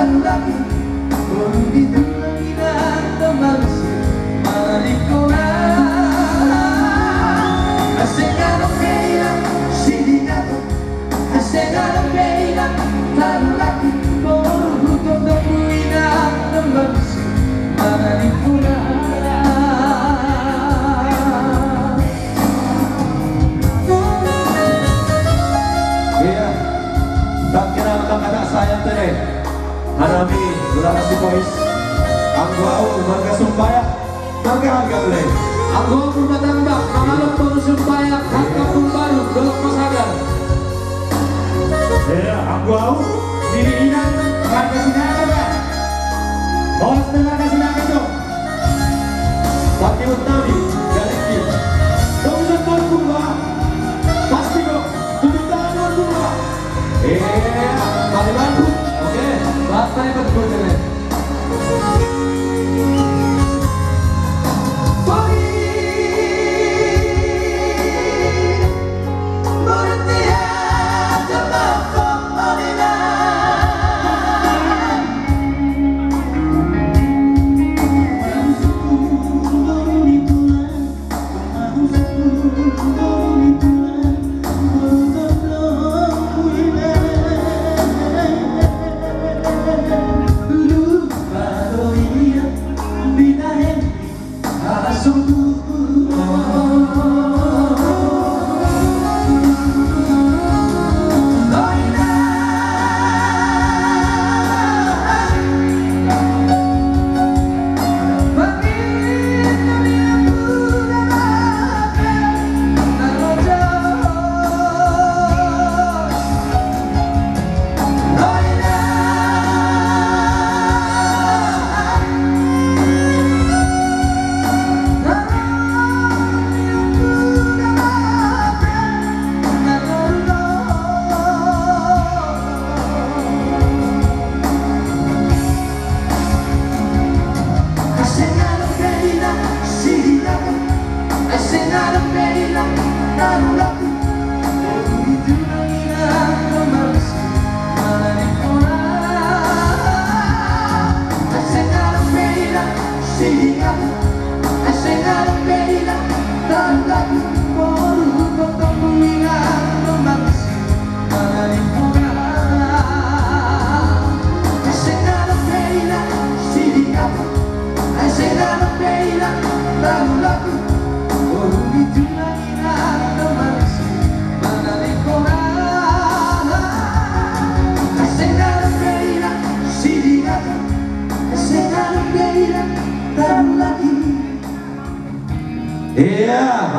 baru lagi. Oh begitu indah kembali malikona. Asegano feira, siligato. Asegano feira, baru lagi. Oh begitu indah kembali malikona. Sayang tere harami durana si boys anggo au marga sumpaya marga harga boleh anggo rumah tangga mamalok baru sumpaya harga pun baru dolok masagar ya anggo au diri inan harga sinaga ba bos tenaga sinaga itu tapi utami galiki dong setor kumba pasti kok tujuh tahun kumba Kalimantan, oke, batai berkurang. Iya,